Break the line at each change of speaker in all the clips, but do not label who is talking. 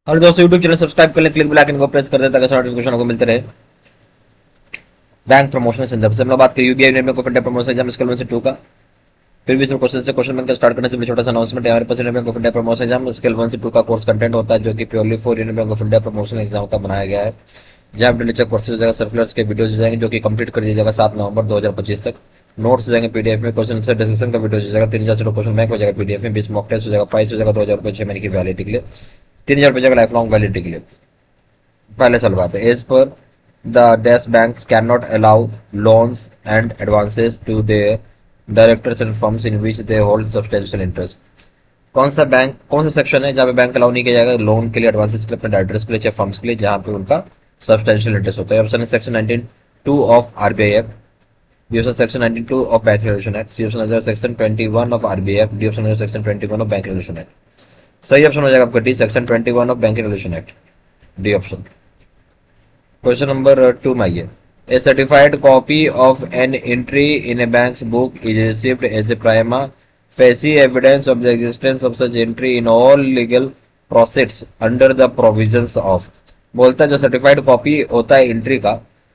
और दोस्तों YouTube channel subscribe कर लें, क्लिक बेल आइकन को प्रेस कर दें ताकि नोटिफिकेशन को मिलते रहे। बैंक प्रमोशन संदर्भ से हम लोग बात करें UBI net bank of India promotion exam scale 1 से 2 का। फिर भी सब क्वेश्चन से क्वेश्चन बैंक का स्टार्ट करने से छोटा सा अनाउंसमेंट है। हमारे पास union bank of India promotion exam scale 1 से 2 का कोर्स कंटेंट होता है जो कि purely for union bank of India promotion exam का बनाया गया है, जहाँ डेली चेक कोर्सेज हो जाएगा, सर्कुलर्स के वीडियोज हो जाएंगे जो कि कंप्लीट कर दिया जाएगा 7 नवंबर 2025 तक। नोट्स हो जाएंगे पीडीएफ में, क्वेश्चन से डिस्कशन का वीडियो हो जाएगा, 3000 से क्वेश्चन बैंक हो जाएगा पीडीएफ में, 20 मॉक टेस्ट हो जाएगा, प्राइस हो जाएगा 2000 रुपये 6 महीने की वैलिडिटी के लिए, 3000 रुपये जाएगा लाइफ लॉन्ग वैलिडिटी के लिए। पहले सवाल बात है, as per the dash banks cannot allow loans and advances to their directors and firms in which they hold substantial interest. कौन सा सेक्शन है जहाँ पे बैंक अलाउ नहीं किया जाएगा लोन के लिए, एडवांसेस के लिए, अपने डायरेक्टर्स के लिए, चाहे फर्म्स के लिए, जहाँ पे उनका सब्सटेंशियल इंटरेस्ट होता है। ऑप्शन है section 19(2) of RBI act, B option section 19(2) of bank regulation act, C option हो जाएगा section 21 of RBI act, D option हो जाएगा section 21 of bank regulation act. सही ऑप्शन हो जाएगा आपका D, section 21 of bank regulation act, D option. Question number 2 में आइए। A certified copy of an entry in a bank's book is received as a prima facie evidence of the existence of such entry in all legal process under the provisions of. बोलता है जो certified copy होता है entry का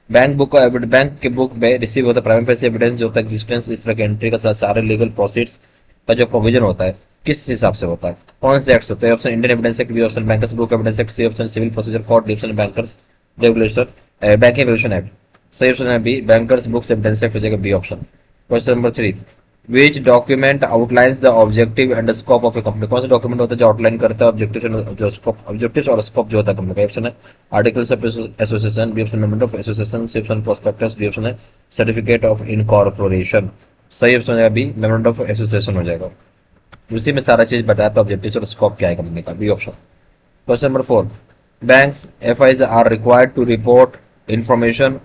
bank के book में receive होता है, प्राइमा फेसी एविडेंस जो होता है एग्जिस्टेंस इस तरह के एंट्री का सारे लीगल प्रोसेस का जो प्रोविजन होता है किस हिसाब से होता है, कौन से एक्ट होते हैं। Option Indian evidence act, B option bankers book evidence act, C option civil procedure code, D option bankers regulation banking regulation act. सही ऑप्शन है B, bankers books evidence act हो जाएगा B option. Question number 3, which document outlines the objective and scope of a company. कौन सा document होता है जो outline करता है ऑब्जेक्टिव्स और स्कोप जो होता है कंपनी का। ऑप्शन है articles of association, B option member of association, C option prospectus, D option है सर्टिफिकेट ऑफ इनकॉर्पोरेशन। सही ऑप्शन हो जाएगा बी, मेंबर ऑफ एसोसिएशन हो जाएगा। उसी में सारा चीज बताया तो ऑब्जेक्टिव्स और स्कोप क्या है कंपनी का, B option. Question number 4, banks FIs are required to report information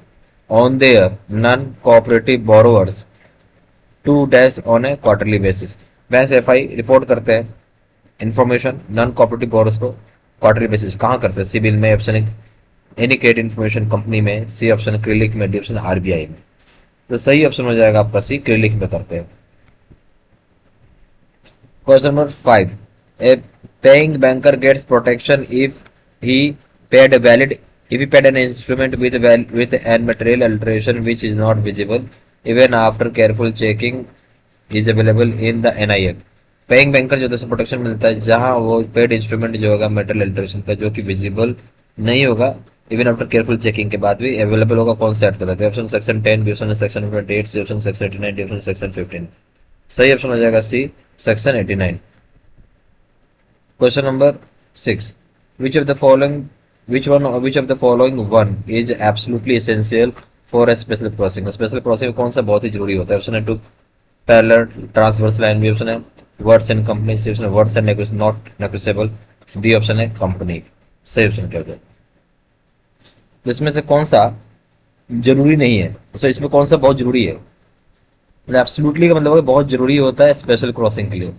on their non-cooperative borrowers to dash on a quarterly basis। Banks FI report करते हैं इंफॉर्मेशन नॉन कोऑपरेटिव बोरोस को quarterly basis. कहाँ करते हैं, civil में, option any credit information company में, C option क्रिलिक में, D option RBI में। तो सही ऑप्शन हो जाएगा आपका सी, क्रिलिक में करते हैं। Question number 5, a paying banker gets protection if he paid a valid if he paid an instrument with an material alteration which is not visible even after careful checking is available in the NIF। Paying banker जो है protection मिलता है जहां वो paid instrument जो होगा metal alteration का जो कि विजिबल नहीं होगा इवन आफ्टर केयरफुल चेकिंग के बाद भी अवेलेबल होगा। कौन सा ऐड करते हैं, option section 10, B option section 28, C option section 89, D option section 15। सही ऑप्शन हो जाएगा C, section 89। Question number 6, which of the following which of the following one is absolutely essential for a special crossing। Special crossing कौन सा बहुत ही जरूरी होता है। ऑप्शन है two parallel transverse line, B option है words and company, C option है words and not negotiable, D option है कंपनी। सही ऑप्शन क्या होगा, तो इसमें से कौन सा जरूरी नहीं है, तो इसमें कौन सा बहुत जरूरी है। मतलब एब्सोल्युटली का मतलब है बहुत जरूरी होता है स्पेशल क्रॉसिंग के लिए,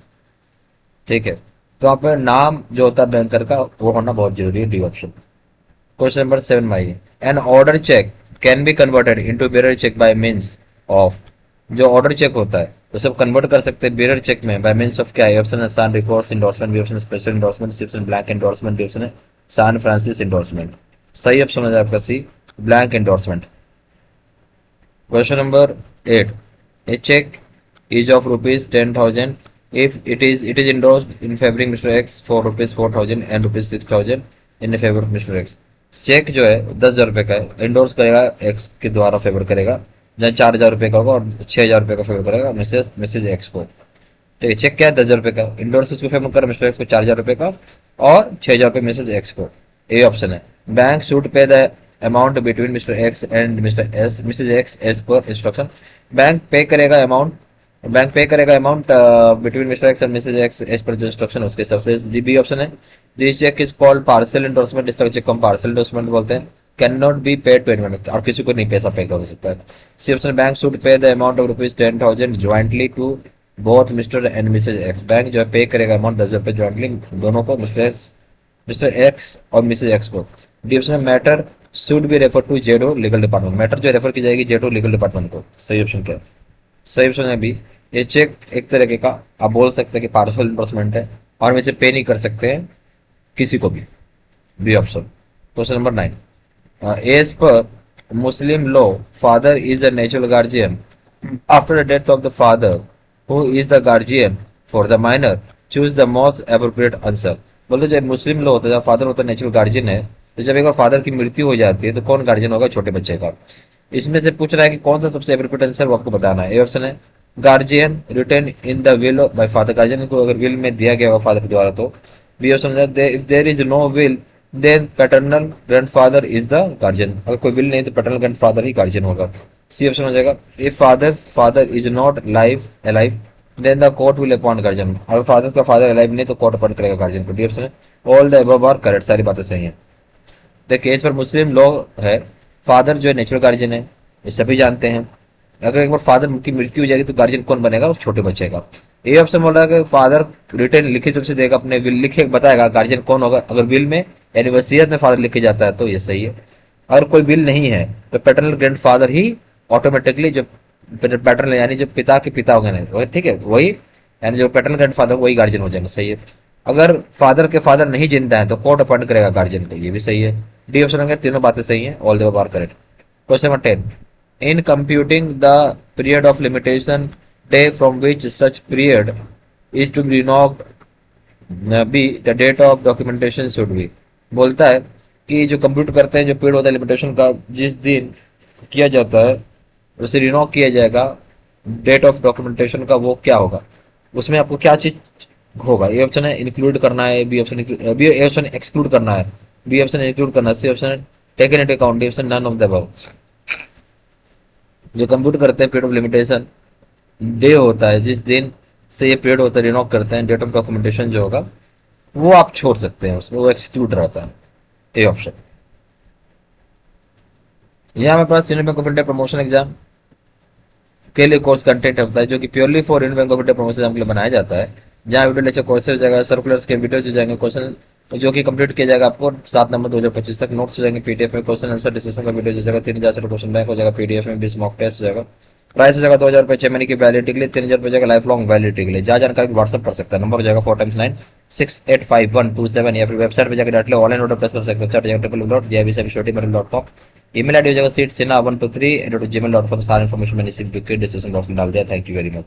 ठीक है। तो आप नाम जो होता है बैंकर का वो होना बहुत जरूरी है, डी ऑप्शन। क्वेश्चन नंबर 7 में आइए। An order cheque can be converted into bearer cheque by means of. जो ऑर्डर चेक होता है तो सब कन्वर्ट कर सकते हैं बेरर चेक में बाय मींस ऑफ क्या है। ऑप्शन है sans recourse endorsement, B option special endorsement, C option blank endorsement, D option है सान फ्रांसिस इंडोर्समेंट। सही ऑप्शन हो जाए आपका C, blank endorsement. Question number 8, a cheque is of rupees 10,000 if it is endorsed in favoring Mr. X for rupees 4,000 and rupees 6,000 in favor of Mr. X। Cheque जो है 10,000 रुपए का है, endorse करेगा एक्स के द्वारा फेवर करेगा, जहाँ 4,000 रुपए का होगा और 6,000 रुपए का फेवर करेगा मिसेज एक्स को। ठीक है, चेक क्या है 10,000 रुपए का, इंडोर्स उसको फेवर कर मिस्टर एक्स को 4,000 रुपए का और 6,000 रुपए मिसेज एक्स को। ए ऑप्शन है bank should pay the amount between Mr X and Mr S Mrs X as per instruction. Bank pay करेगा amount between Mr X and Mrs X as per जो instruction उसके हिसाब से। B option है this cheque is called parcel endorsement, इस तरह cheque को हम पार्सल एंडोर्समेंट बोलते हैं। Cannot be paid to anyone, और किसी को नहीं पैसा पे कर सकता है। C option bank should pay the amount of rupees 10,000 jointly to both Mr and Mrs X. Bank जो है पे करेगा अमाउंट 10,000 रुपए ज्वाइंटली दोनों को, मिस्टर एक्स और मिसेज एक्स को। D option matter should be refer to ZO legal department, matter जो रेफर की जाएगी जेडो लीगल डिपार्टमेंट को। सही ऑप्शन क्या है, सही ऑप्शन है बी। ये चेक एक तरीके का आप बोल सकते हैं कि पार्सल इन्वेस्टमेंट है और हम इसे पे नहीं कर सकते हैं किसी को भी, B option. Question number 9, as per Muslim law, father is the natural guardian. After the death of the father, who is the guardian for the minor? Choose the most appropriate answer. बोलते जब मुस्लिम law होता है, जब father होता है natural guardian है, तो जब एक बार फादर की मृत्यु हो जाती है तो कौन गार्जियन होगा छोटे बच्चे का। इसमें से पूछ रहा है कि कौन सा सबसे एप्रोप्रिएट आंसर वो आपको बताना है। ए ऑप्शन है guardian written in the will by father, guardian को अगर विल में दिया गया होगा फादर के द्वारा तो। बी ऑप्शन है if there is no will then paternal grandfather is the guardian, अगर कोई विल नहीं तो पैटर्नल ग्रैंडफादर ही गार्जियन होगा। सी ऑप्शन हो जाएगा if father's father is not live alive then the court will appoint guardian, अगर father का फादर अलाइव नहीं तो कोर्ट अपॉइंट करेगा गार्जियन को। डी ऑप्शन है all the above are correct, सारी बातें सही हैं। द केस पर मुस्लिम लॉ है, फादर जो है नेचुरल गार्जियन है, ये सभी जानते हैं। अगर एक बार फादर की मृत्यु हो जाएगी तो गार्जियन कौन बनेगा, उस छोटे बच्चे का। ये ऑप्शन बोल रहा है कि फादर रिटर्न लिखित रूप से देगा, अपने विल लिखे बताएगा गार्जियन कौन होगा। अगर विल में यानी वसीयत में फादर लिख के जाता है तो ये सही है। अगर कोई विल नहीं है तो पैटर्नल ग्रैंड फादर ही ऑटोमेटिकली, जो पैटर्नल यानी जो पिता के पिता होंगे ना, ठीक है, वही यानी जो पैटर्नल ग्रैंड फादर वही गार्जियन हो जाएंगे, सही है। अगर फादर के फादर नहीं जिंदा है तो कोर्ट अपॉइंट करेगा गार्जियन को, ये भी सही है। डी ऑप्शन होंगे, तीनों बातें सही हैं, all the above are correct. Question number 10, in computing the period of limitation day from which such period is to be knocked be the date of documentation should be। बोलता है कि जो compute करते हैं जो पीरियड होता है limitation का, जिस दिन किया जाता है उसे रिनॉक किया जाएगा, डेट ऑफ डॉक्यूमेंटेशन का वो क्या होगा, उसमें आपको क्या चीज होगा। ए ऑप्शन है इंक्लूड करना है, बी ऑप्शन एक्सक्लूड करना है, बी ऑप्शन इंक्लूड करना है, सी ऑप्शन है taken into account, D option none of the above. जो कंप्यूट करते हैं पीरियड ऑफ लिमिटेशन डे होता है, जिस दिन से ये पीरियड होता है रिनॉक करते हैं, डेट ऑफ डॉक्यूमेंटेशन जो होगा वो आप छोड़ सकते हैं, उसमें वो एक्सक्लूड रहता है, ए ऑप्शन। यहाँ हमारे पास union bank of India promotion exam के लिए कोर्स कंटेंट होता है जो कि purely for union bank of India promotion exam के लिए बनाया जाता है, जहाँ वीडियो लेक्चर कोर्सेज हो जाएगा, सर्कुलर्स के वीडियोज हो जाएंगे, क्वेश्चन जो कि कंप्लीट किया जाएगा आपको 7 नवंबर 2025 तक, नोट्स हो जाएंगे पीडीएफ में, क्वेश्चन आंसर डिस्कशन का वीडियो हो जाएगा, 3000 से क्वेश्चन बैंक हो जाएगा पीडीएफ में, 20 मॉक टेस्ट हो जाएगा। प्राइस हो जाएगा 2000 रुपये 6 महीने की वैलिडिटी के लिए, 3000 रुपये जाएगा लाइफ लॉन्ग वैलिडिटी के लिए। जहाँ जानकारी व्हाट्सअप कर सकता है, नंबर हो जाएगा 4x9 685127 या फिर वेबसाइट पर जाकर डायरेक्टली ऑनलाइन ऑर्डर प्लेस कर सकते हैं, वेबसाइट www.jibcbshorty.com। ईमेल आईडी हो जाएगा seatsina123@gmail.com। सारा इन्फॉर्मेशन मैंने इसी डिस्क्रिप्शन बॉक्स में डाल दिया। Thank you very much.